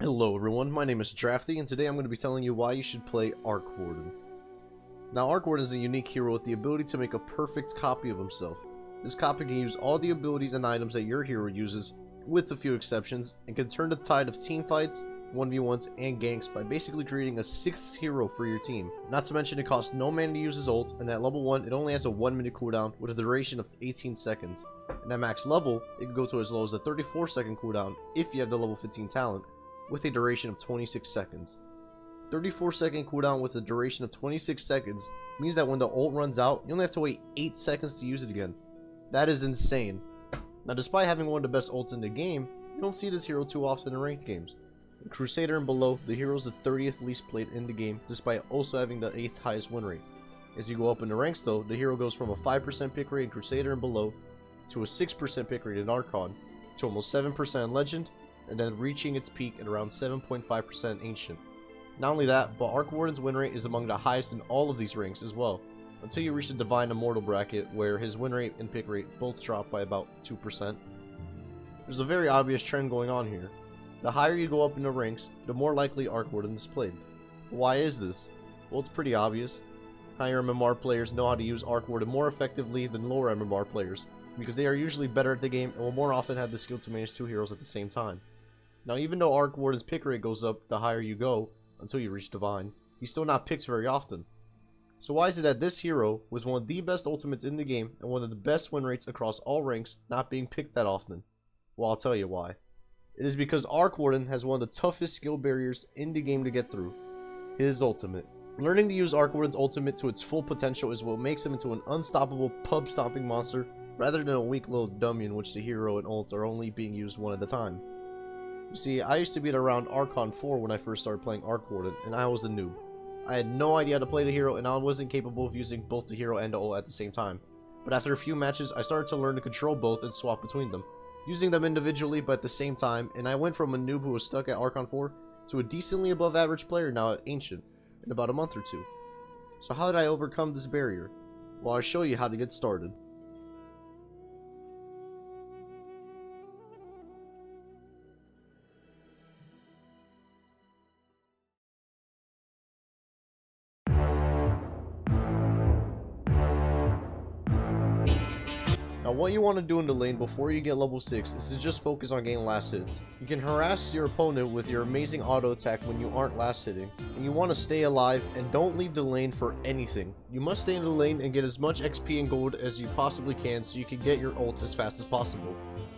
Hello everyone, my name is Drafty, and today I'm going to be telling you why you should play Arc Warden. Now, Arc Warden is a unique hero with the ability to make a perfect copy of himself. This copy can use all the abilities and items that your hero uses, with a few exceptions, and can turn the tide of team fights, 1v1s, and ganks by basically creating a 6th hero for your team. Not to mention it costs no mana to use his ult, and at level 1 it only has a 1-minute cooldown with a duration of 18 seconds. And at max level, it can go to as low as a 34-second cooldown if you have the level 15 talent, with a duration of 26 seconds. 34-second cooldown with a duration of 26 seconds means that when the ult runs out, you only have to wait 8 seconds to use it again. That is insane. Now, despite having one of the best ults in the game, you don't see this hero too often in ranked games. In Crusader and below, the hero is the 30th least played in the game, despite also having the 8th highest win rate. As you go up in the ranks though, the hero goes from a 5% pick rate in Crusader and below, to a 6% pick rate in Archon, to almost 7% in Legend, and then reaching its peak at around 7.5% Ancient. Not only that, but Arc Warden's win rate is among the highest in all of these ranks as well, until you reach the Divine Immortal bracket, where his win rate and pick rate both drop by about 2%. There's a very obvious trend going on here. The higher you go up in the ranks, the more likely Arc Warden is played. Why is this? Well, it's pretty obvious. Higher MMR players know how to use Arc Warden more effectively than lower MMR players, because they are usually better at the game and will more often have the skill to manage 2 heroes at the same time. Now, even though Arc Warden's pick rate goes up the higher you go, until you reach Divine, he's still not picked very often. So why is it that this hero, with one of the best ultimates in the game, and one of the best win rates across all ranks, not being picked that often? Well, I'll tell you why. It is because Arc Warden has one of the toughest skill barriers in the game to get through. His ultimate. Learning to use Arc Warden's ultimate to its full potential is what makes him into an unstoppable pub-stomping monster, rather than a weak little dummy in which the hero and ult are only being used one at a time. You see, I used to be at around Archon 4 when I first started playing Arc Warden, and I was a noob. I had no idea how to play the hero, and I wasn't capable of using both the hero and the ult at the same time. But after a few matches, I started to learn to control both and swap between them, using them individually but at the same time, and I went from a noob who was stuck at Archon 4 to a decently above average player now at Ancient in about a month or two. So how did I overcome this barrier? Well, I'll show you how to get started. Now, what you want to do in the lane before you get level 6 is to just focus on getting last hits. You can harass your opponent with your amazing auto attack when you aren't last hitting, and you want to stay alive and don't leave the lane for anything. You must stay in the lane and get as much XP and gold as you possibly can so you can get your ult as fast as possible.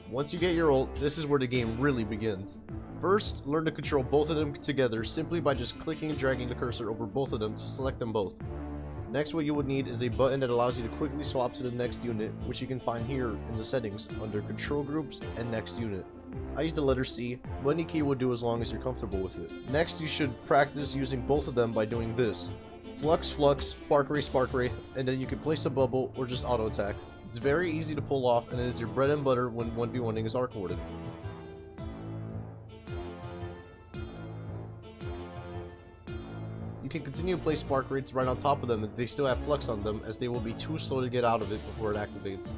Once you get your ult, this is where the game really begins. First, learn to control both of them together simply by just clicking and dragging the cursor over both of them to select them both. Next, what you would need is a button that allows you to quickly swap to the next unit, which you can find here in the settings under Control Groups and Next Unit. I use the letter C, but any key will do as long as you're comfortable with it. Next, you should practice using both of them by doing this. Flux, Flux, Spark Wraith, and then you can place a bubble or just auto attack. It's very easy to pull off, and it is your bread and butter when 1v1ing is Arc Warden. You can continue to place Spark Wraiths right on top of them if they still have Flux on them, as they will be too slow to get out of it before it activates.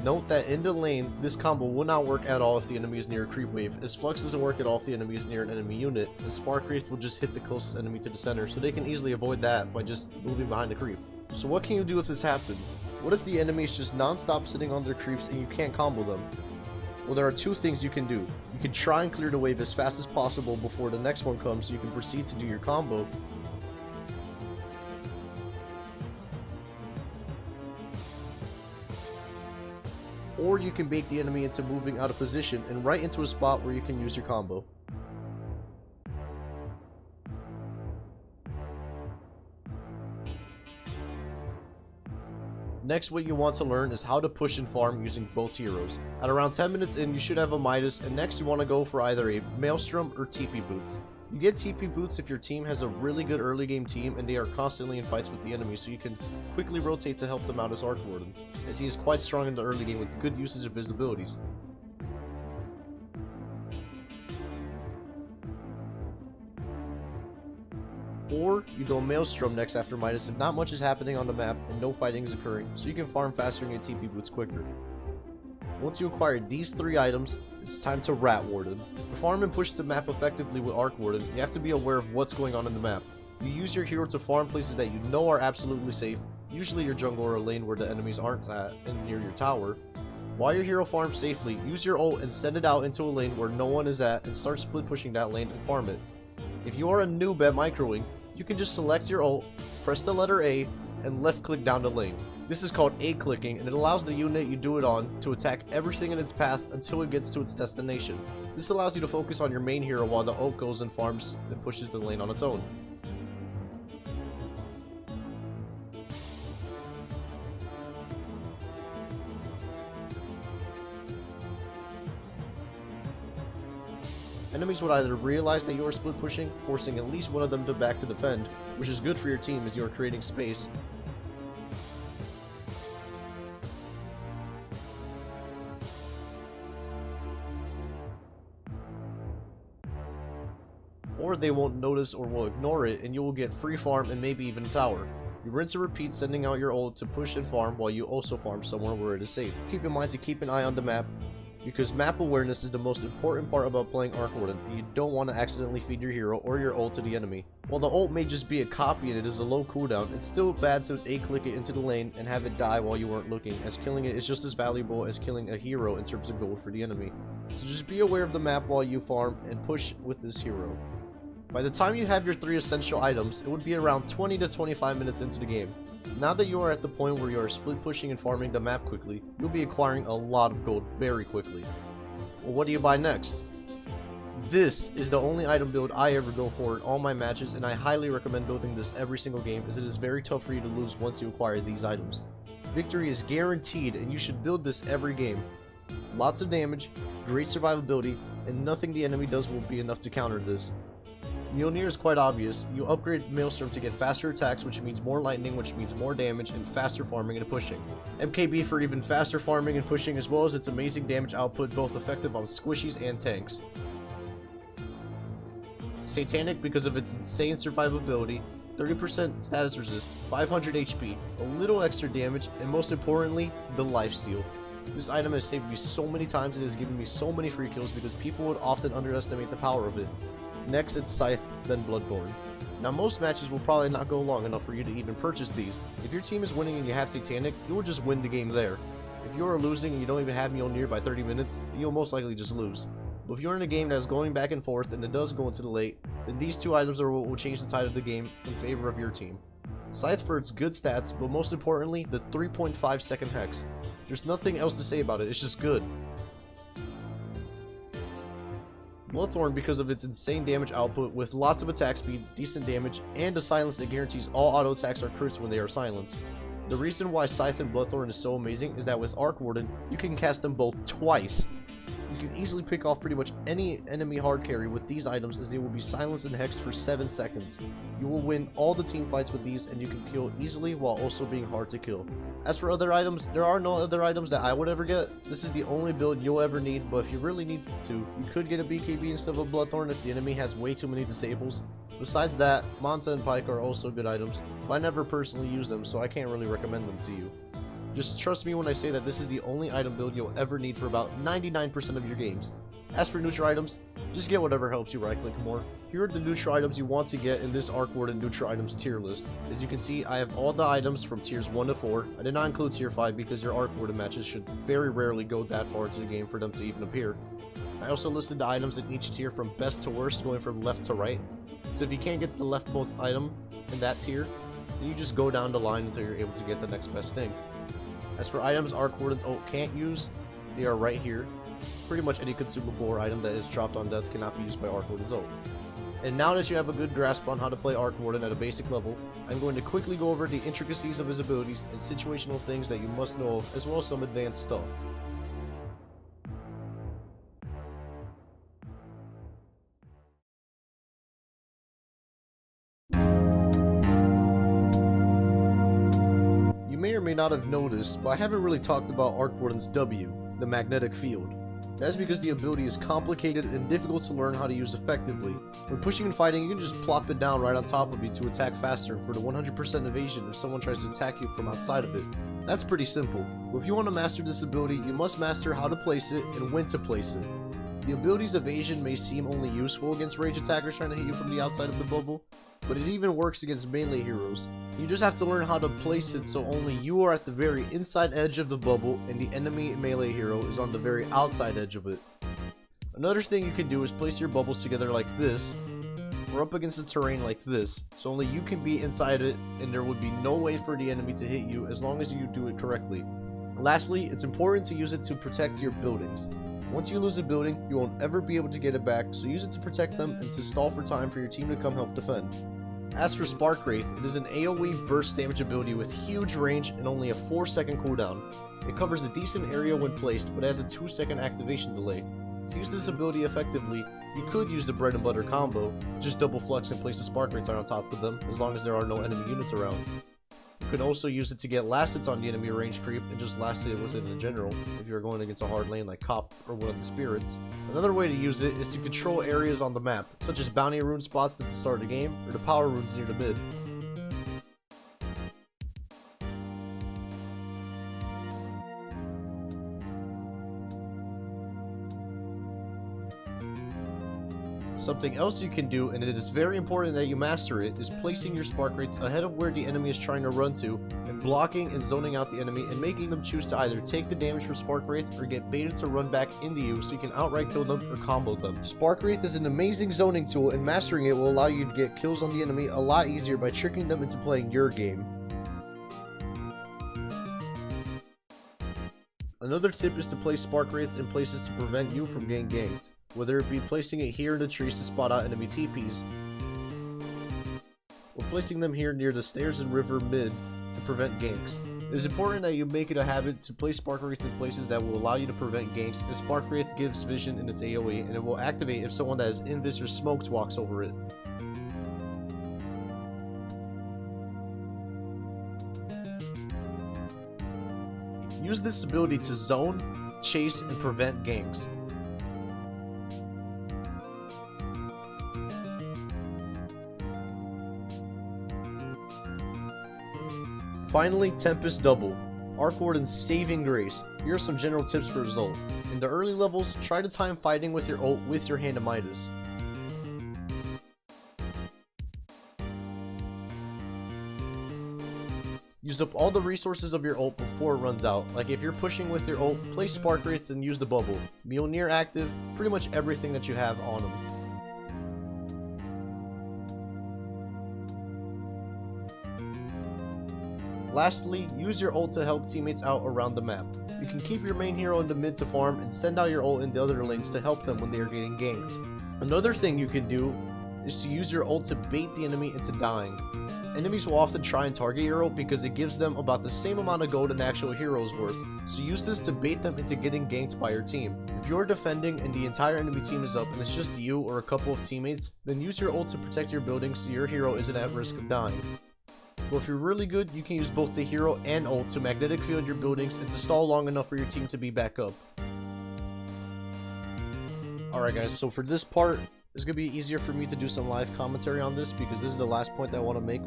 Note that in the lane, this combo will not work at all if the enemy is near a creep wave, as Flux doesn't work at all if the enemy is near an enemy unit, and Spark Wraith will just hit the closest enemy to the center, so they can easily avoid that by just moving behind the creep. So what can you do if this happens? What if the enemy is just non-stop sitting on their creeps and you can't combo them? Well, there are two things you can do. You can try and clear the wave as fast as possible before the next one comes so you can proceed to do your combo. Or you can bait the enemy into moving out of position and right into a spot where you can use your combo. Next, what you want to learn is how to push and farm using both heroes. At around 10 minutes in, you should have a Midas, and next you want to go for either a Maelstrom or TP Boots. You get TP Boots if your team has a really good early game team and they are constantly in fights with the enemy, so you can quickly rotate to help them out as Arc Warden, as he is quite strong in the early game with good usage of his abilities. Or you go Maelstrom next after Midas if not much is happening on the map and no fighting is occurring, so you can farm faster and get TP Boots quicker. Once you acquire these 3 items, It's time to Rat Warden. To farm and push the map effectively with Arc Warden, you have to be aware of what's going on in the map. You use your hero to farm places that you know are absolutely safe, usually your jungle or a lane where the enemies aren't at and near your tower. While your hero farms safely, use your ult and send it out into a lane where no one is at and start split pushing that lane and farm it. If you are a noob at microing, you can just select your ult, press the letter A, and left click down the lane. This is called A clicking, and it allows the unit you do it on to attack everything in its path until it gets to its destination. This allows you to focus on your main hero while the ult goes and farms and pushes the lane on its own. Enemies would either realize that you are split pushing, forcing at least one of them to back to defend, which is good for your team as you are creating space. Or they won't notice or will ignore it, and you will get free farm and maybe even a tower. You rinse and repeat, sending out your ult to push and farm while you also farm somewhere where it is safe. Keep in mind to keep an eye on the map, because map awareness is the most important part about playing Arc Warden. You don't want to accidentally feed your hero or your ult to the enemy. While the ult may just be a copy and it is a low cooldown, it's still bad to A-click it into the lane and have it die while you weren't looking, as killing it is just as valuable as killing a hero in terms of gold for the enemy. So just be aware of the map while you farm and push with this hero. By the time you have your 3 essential items, it would be around 20 to 25 minutes into the game. Now that you are at the point where you are split pushing and farming the map quickly, you'll be acquiring a lot of gold very quickly. Well, what do you buy next? This is the only item build I ever go for in all my matches, and I highly recommend building this every single game, as it is very tough for you to lose once you acquire these items. Victory is guaranteed, and you should build this every game. Lots of damage, great survivability, and nothing the enemy does will be enough to counter this. Mjolnir is quite obvious. You upgrade Maelstrom to get faster attacks, which means more lightning, which means more damage, and faster farming and pushing. MKB for even faster farming and pushing, as well as its amazing damage output, both effective on squishies and tanks. Satanic because of its insane survivability, 30% status resist, 500 HP, a little extra damage, and most importantly, the lifesteal. This item has saved me so many times and has given me so many free kills because people would often underestimate the power of it. Next, it's Scythe, then Bloodborne. Now, most matches will probably not go long enough for you to even purchase these. If your team is winning and you have Satanic, you will just win the game there. If you are losing and you don't even have Mjolnir by 30 minutes, you'll most likely just lose. But if you're in a game that is going back and forth and it does go into the late, then these 2 items are what will change the tide of the game in favor of your team. Scythe for its good stats, but most importantly, the 3.5 second hex. There's nothing else to say about it, it's just good. Bloodthorn because of its insane damage output with lots of attack speed, decent damage, and a silence that guarantees all auto attacks are crits when they are silenced. The reason why Scythe and Bloodthorn is so amazing is that with Arc Warden, you can cast them both twice. You can easily pick off pretty much any enemy hard carry with these items, as they will be silenced and hexed for 7 seconds. You will win all the team fights with these, and you can kill easily while also being hard to kill. As for other items, there are no other items that I would ever get. This is the only build you'll ever need, but if you really need to, you could get a BKB instead of a Bloodthorn if the enemy has way too many disables. Besides that, Manta and Pike are also good items, but I never personally use them, so I can't really recommend them to you. Just trust me when I say that this is the only item build you'll ever need for about 99% of your games. As for neutral items, just get whatever helps you right click more. Here are the neutral items you want to get in this Arc Warden neutral items tier list. As you can see, I have all the items from tiers 1 to 4. I did not include tier 5 because your Arc Warden matches should very rarely go that far into the game for them to even appear. I also listed the items in each tier from best to worst, going from left to right. So if you can't get the leftmost item in that tier, then you just go down the line until you're able to get the next best thing. As for items Arc Warden's ult can't use, they are right here. Pretty much any consumable or item that is dropped on death cannot be used by Arc Warden's ult. And now that you have a good grasp on how to play Arc Warden at a basic level, I'm going to quickly go over the intricacies of his abilities and situational things that you must know of, as well as some advanced stuff. You may or may not have noticed, but I haven't really talked about Arc Warden's W, the magnetic field. That is because the ability is complicated and difficult to learn how to use effectively. When pushing and fighting, you can just plop it down right on top of you to attack faster for the 100% evasion if someone tries to attack you from outside of it. That's pretty simple. But if you want to master this ability, you must master how to place it and when to place it. The ability's evasion may seem only useful against range attackers trying to hit you from the outside of the bubble, but it even works against melee heroes. You just have to learn how to place it so only you are at the very inside edge of the bubble and the enemy melee hero is on the very outside edge of it. Another thing you can do is place your bubbles together like this, or up against the terrain like this, so only you can be inside it and there would be no way for the enemy to hit you as long as you do it correctly. Lastly, it's important to use it to protect your buildings. Once you lose a building, you won't ever be able to get it back, so use it to protect them and to stall for time for your team to come help defend. As for Spark Wraith, it is an AoE burst damage ability with huge range and only a 4-second cooldown. It covers a decent area when placed, but has a 2-second activation delay. To use this ability effectively, you could use the bread and butter combo, just double flex and place the Spark Wraiths on top of them, as long as there are no enemy units around. You could also use it to get last hits on the enemy range creep and just last hit with it in general, if you're going against a hard lane like Cop or one of the spirits. Another way to use it is to control areas on the map, such as bounty rune spots at the start of the game, or the power runes near the mid. Something else you can do, and it is very important that you master it, is placing your Spark Wraiths ahead of where the enemy is trying to run to, and blocking and zoning out the enemy and making them choose to either take the damage for Spark Wraith or get baited to run back into you so you can outright kill them or combo them. Spark Wraith is an amazing zoning tool, and mastering it will allow you to get kills on the enemy a lot easier by tricking them into playing your game. Another tip is to place Spark Wraiths in places to prevent you from getting ganked, whether it be placing it here in the trees to spot out enemy TPs, or placing them here near the stairs and river mid to prevent ganks. It is important that you make it a habit to place Spark Wraiths in places that will allow you to prevent ganks, as Spark Wraith gives vision in its AoE, and it will activate if someone that is invis or smoked walks over it. Use this ability to zone, chase, and prevent ganks. Finally, Tempest Double, Arc Warden's saving grace. Here are some general tips for result. In the early levels, try to time fighting with your ult with your Hand of Midas. Use up all the resources of your ult before it runs out. Like if you're pushing with your ult, place Spark Wraiths and use the bubble. Mjolnir active, pretty much everything that you have on them. Lastly, use your ult to help teammates out around the map. You can keep your main hero in the mid to farm and send out your ult in the other lanes to help them when they are getting ganked. Another thing you can do is to use your ult to bait the enemy into dying. Enemies will often try and target your ult because it gives them about the same amount of gold an actual hero is worth, so use this to bait them into getting ganked by your team. If you're defending and the entire enemy team is up and it's just you or a couple of teammates, then use your ult to protect your building so your hero isn't at risk of dying. But if you're really good, you can use both the hero and ult to magnetic field your buildings and to stall long enough for your team to be back up. Alright guys, so for this part, it's going to be easier for me to do some live commentary on this because this is the last point that I want to make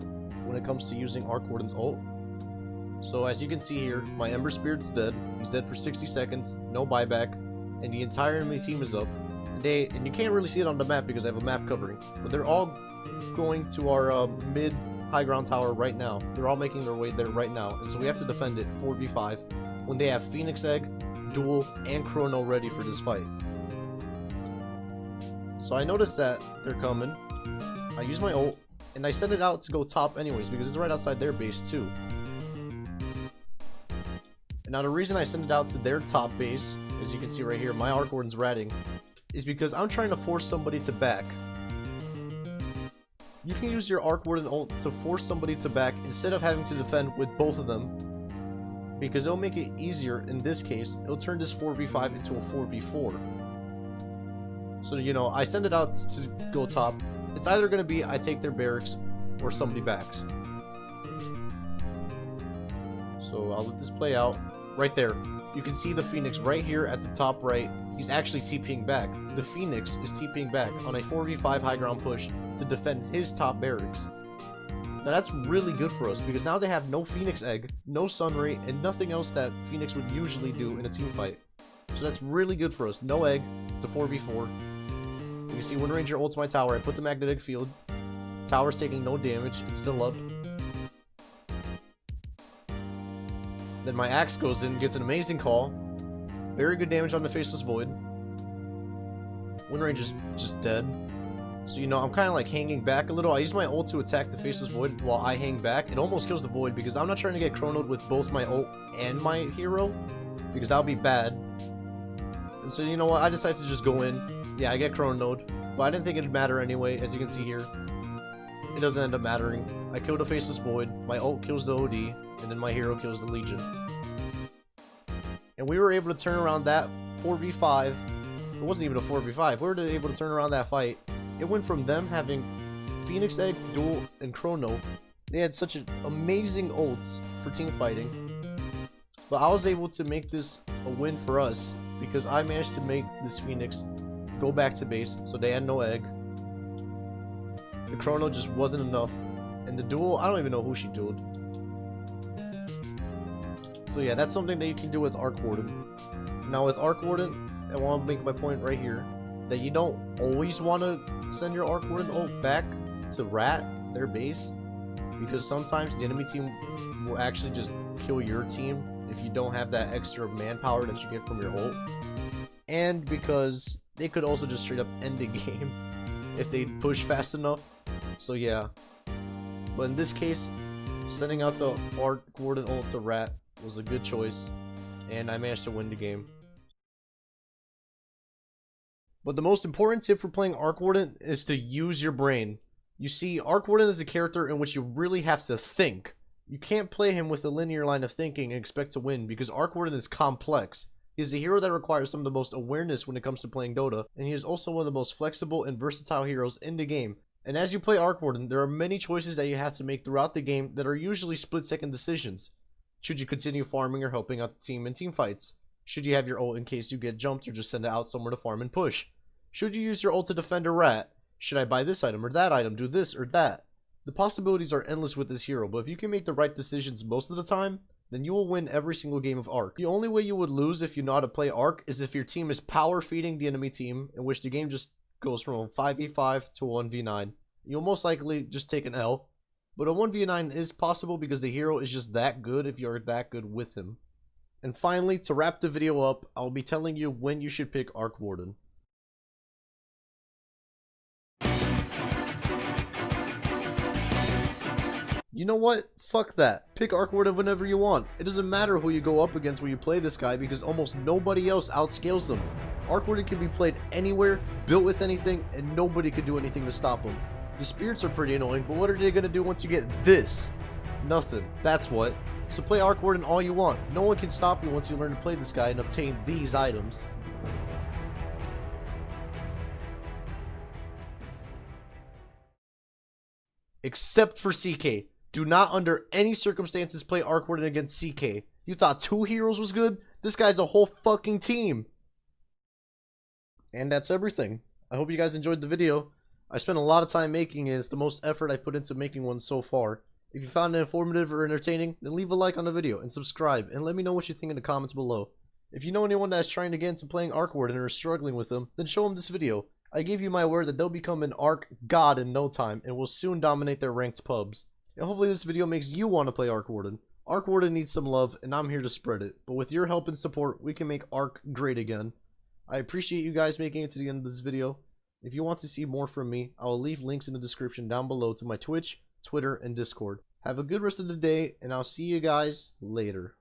when it comes to using Arc Warden's ult. So as you can see here, my Ember Spirit's dead. He's dead for 60 seconds, no buyback, and the entire enemy team is up. And you can't really see it on the map because I have a map covering, but they're all going to our mid high ground tower right now. They're all making their way there right now, and so we have to defend it 4v5 when they have Phoenix Egg, Duel, and Chrono ready for this fight. So I noticed that they're coming. I use my ult, and I send it out to go top anyways because it's right outside their base too. And now the reason I send it out to their top base, as you can see right here, my Arc Warden's ratting, is because I'm trying to force somebody to back. You can use your Arc Warden ult to force somebody to back instead of having to defend with both of them, because it'll make it easier. In this case, it'll turn this 4v5 into a 4v4. So, you know, I send it out to go top. It's either going to be I take their barracks or somebody backs. So I'll let this play out. Right there, you can see the Phoenix right here at the top right. He's actually TPing back. The Phoenix is TPing back on a 4v5 high ground push to defend his top barracks. Now that's really good for us because now they have no Phoenix Egg, no Sun Ray, and nothing else that Phoenix would usually do in a team fight. So that's really good for us. No Egg. It's a 4v4. You can see Wind Ranger ults my tower. I put the magnetic field. Tower's taking no damage. It's still up. Then my axe goes in, gets an amazing call. Very good damage on the Faceless Void. Wind Ranger's just dead. So, you know, I'm kind of like hanging back a little. I use my ult to attack the Faceless Void while I hang back. It almost kills the Void because I'm not trying to get chronoed with both my ult and my hero, because that would be bad. And so, you know what? I decided to just go in. Yeah, I get chronoed, but I didn't think it'd matter anyway, as you can see here. It doesn't end up mattering. I killed a Faceless Void, my ult kills the OD, and then my hero kills the Legion. And we were able to turn around that 4v5. It wasn't even a 4v5. We were able to turn around that fight. It went from them having Phoenix Egg, Duel, and Chrono. They had such amazing ults for team fighting. But I was able to make this a win for us because I managed to make this Phoenix go back to base, so they had no egg. The Chrono just wasn't enough. And the Duel, I don't even know who she dueled. So yeah, that's something that you can do with Arc Warden. Now with Arc Warden, I want to make my point right here that you don't always want to send your Arc Warden ult back to rat their base, because sometimes the enemy team will actually just kill your team if you don't have that extra manpower that you get from your ult, and because they could also just straight up end the game if they push fast enough. So yeah, but in this case, sending out the Arc Warden ult to rat was a good choice, and I managed to win the game. But the most important tip for playing Arc Warden is to use your brain. You see, Arc Warden is a character in which you really have to think. You can't play him with a linear line of thinking and expect to win, because Arc Warden is complex. He is a hero that requires some of the most awareness when it comes to playing Dota, and he is also one of the most flexible and versatile heroes in the game. And as you play Arc Warden, there are many choices that you have to make throughout the game that are usually split-second decisions. Should you continue farming or helping out the team in team fights? Should you have your ult in case you get jumped or just send it out somewhere to farm and push? Should you use your ult to defend a rat? Should I buy this item or that item, do this or that? The possibilities are endless with this hero, but if you can make the right decisions most of the time, then you will win every single game of Arc. The only way you would lose if you know how to play Arc is if your team is power feeding the enemy team, in which the game just goes from a 5v5 to a 1v9. You'll most likely just take an L, but a 1v9 is possible because the hero is just that good if you're that good with him. And finally, to wrap the video up, I'll be telling you when you should pick Arc Warden. You know what? Fuck that. Pick Arc Warden whenever you want. It doesn't matter who you go up against when you play this guy because almost nobody else outscales them. Arc Warden can be played anywhere, built with anything, and nobody can do anything to stop him. The spirits are pretty annoying, but what are they gonna do once you get this? Nothing. That's what. So play Arc Warden all you want. No one can stop you once you learn to play this guy and obtain these items. Except for CK. Do not under any circumstances play Arc Warden against CK. You thought 2 heroes was good? This guy's a whole fucking team. And that's everything. I hope you guys enjoyed the video. I spent a lot of time making it. It's the most effort I put into making one so far. If you found it informative or entertaining, then leave a like on the video and subscribe and let me know what you think in the comments below. If you know anyone that is trying to get into playing Arc Warden or is struggling with them, then show them this video. I give you my word that they'll become an Arc god in no time and will soon dominate their ranked pubs. And hopefully this video makes you want to play Arc Warden. Arc Warden needs some love and I'm here to spread it, but with your help and support, we can make Arc great again. I appreciate you guys making it to the end of this video. If you want to see more from me, I will leave links in the description down below to my Twitch, Twitter, and Discord. Have a good rest of the day, and I'll see you guys later.